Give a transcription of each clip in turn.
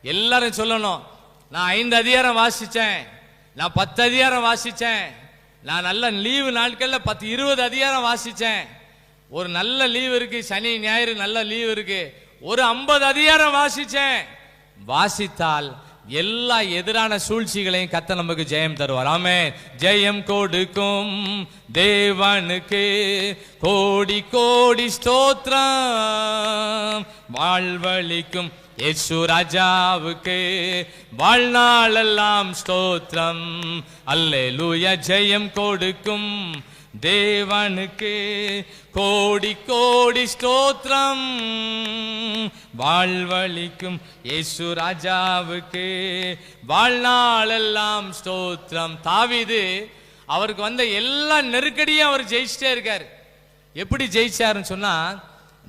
எல்லாரும் சொல்லணும், நான் 5 அதிகாரம் வாசிச்சேன், நான் 10 அதிகாரம் வாசிச்சேன், நான் நல்ல லீவு நாட்கள்ல 10-20 அதிகாரம் வாசிச்சேன். ஒரு நல்ல லீவு இருக்கு, சனி ஞாயிறு நல்ல லீவு இருக்கு, ஒரு 50 அதிகாரம் வாசிச்சேன். வாசித்தால் எல்லா எதிரான சூழ்ச்சிகளையும் கர்த்தர் நமக்கு ஜெயம் தருவார். ஆமென். ஜெயம் கொடுக்கும் தேவனுக்கு கோடி கோடி ஸ்தோத்திரம். வாழ்வளிக்கும் இயேசு ராஜாவுக்கு வாழ்நாளெல்லாம் ஸ்தோத்திரம். அல்லேலூயா. ஜெயம் கொடுக்கும் தேவனுக்கு கோடி கோடி ஸ்தோத்திரம். வாழ்வளிக்கும் இயேசு ராஜாவுக்கு வாழ்நாளெல்லாம் ஸ்தோத்திரம். தாவீது அவருக்கு வந்த எல்லா நெருக்கடியும் அவர் ஜெயிச்சிட்டே இருக்காரு. எப்படி ஜெயிச்சாருன்னு சொன்னா,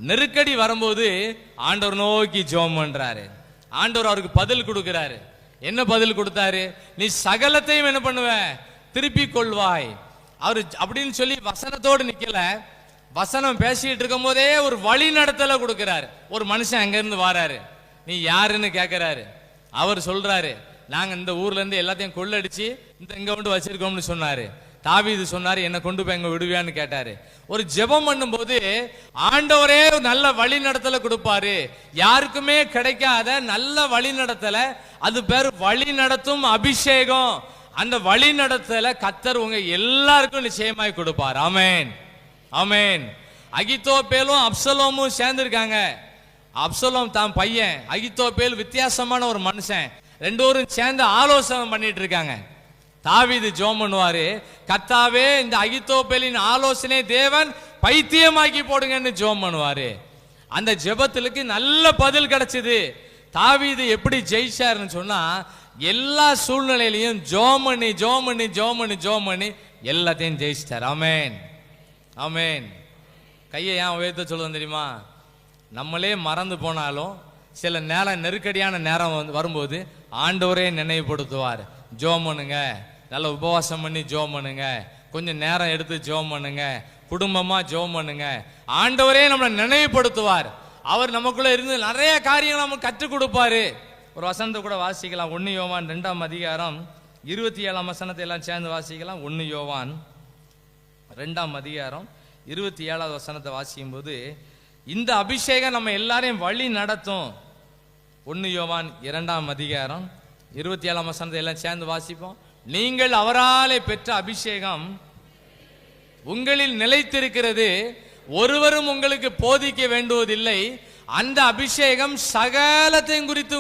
நெருக்கடி வரும்போது ஆண்டவர் நோக்கி ஜெபம் பண்றாரு. ஆண்டவர் அவருக்கு பதில் கொடுக்கிறாரு. என்ன பதில் கொடுத்தாரு? நீ சகலத்தையும் என்ன பண்ணுவ? திருப்பி கொள்வாய். அவரு அப்படின்னு சொல்லி வசனத்தோடு நிக்கல, வசனம் பேசிட்டு இருக்கும் போதே ஒரு வழி நடத்தல கொடுக்கிறாரு. ஒரு மனுஷன் அங்க இருந்து வாராரு, நீ யாருன்னு கேட்கிறாரு. அவர் சொல்றாரு, நாங்க இந்த ஊர்ல இருந்து எல்லாத்தையும் கொள்ளடிச்சு இங்க கொண்டு வச்சிருக்கோம்னு சொன்னாரு. தாவீது சொன்னாரு, என்ன கொண்டு போய் எங்க விடுவியான்னு கேட்டாரு. ஒரு ஜெபம் பண்ணும் போது ஆண்டவரே நல்ல வழி நடத்தல கொடுப்பாரு. யாருக்குமே கிடைக்காத நல்ல வழி நடத்தல, அது பேர் வழி நடத்தும் அபிஷேகம். அந்த வழி நடத்தல கர்த்தர் உங்க எல்லாருக்கும் நிச்சயமாய் கொடுப்பார். ஆமென், ஆமென். அகித்தோப்பேலும் அப்சலோமும் சேர்ந்திருக்காங்க. அப்சலோம் தான் பையன், அகித்தோப்பேல் வித்தியாசமான ஒரு மனுஷன். 2 பேரும் சேர்ந்து ஆலோசனை பண்ணிட்டு இருக்காங்க. தாவீது ஜெபம் பண்ணுவாரு, கர்த்தாவே இந்த அகித்தோப்பேலின் ஆலோசனை தேவன் பைத்தியமாக்கி போடுங்கன்னு ஜெபம் பண்ணுவாரு. அந்த ஜெபத்துக்கு நல்ல பதில் கிடைச்சது. தாவீது எப்படி ஜெயிச்சாருன்னு சொன்னா, எல்லா சூழ்நிலையிலையும் ஜெபம் பண்ணி ஜெபம் பண்ணி ஜெபம் பண்ணி ஜெபம் பண்ணி எல்லாத்தையும் ஜெயிச்சிட்டார். ஆமென், ஆமென். கையை ஏன் உயர்த்த சொல்லுவோம் தெரியுமா? நம்மளே மறந்து போனாலும் சில நேரம், நெருக்கடியான நேரம் வரும்போது ஆண்டவரே நினைவுபடுத்துவார். ஜெபம் பண்ணுங்க, நல்ல உபவாசம் பண்ணி ஜெபம் பண்ணுங்க, கொஞ்சம் நேரம் எடுத்து ஜெபம் பண்ணுங்க, குடும்பமா ஜெபம் பண்ணுங்க. ஆண்டவரே நம்மளை நினைவுபடுத்துவார். அவர் நமக்குள்ள இருந்து நிறைய காரியங்கள் நமக்கு கற்றுக் கொடுப்பாரு. ஒரு வசனத்தை கூட வாசிக்கலாம். 1 யோவான் 2ஆம் அதிகாரம் 27ஆம் வசனத்தை எல்லாம் சேர்ந்து வாசிக்கலாம். 1 யோவான் 2ஆம் அதிகாரம் 27ஆவது வசனத்தை வாசிக்கும் போது, இந்த அபிஷேகம் நம்ம எல்லாரையும் வழி நடத்தும். 1 யோவான் 2ஆம் அதிகாரம் 27ஆம் வசனத்தை எல்லாம் சேர்ந்து வாசிப்போம். நீங்கள் அவராலே பெற்ற அபிஷேகம் உங்களில் நிலைத்திருக்கிறது, ஒருவரும் உங்களுக்கு போதிக்க வேண்டுவதில்லை. அந்த அபிஷேகம் சகலத்தையும் குறித்து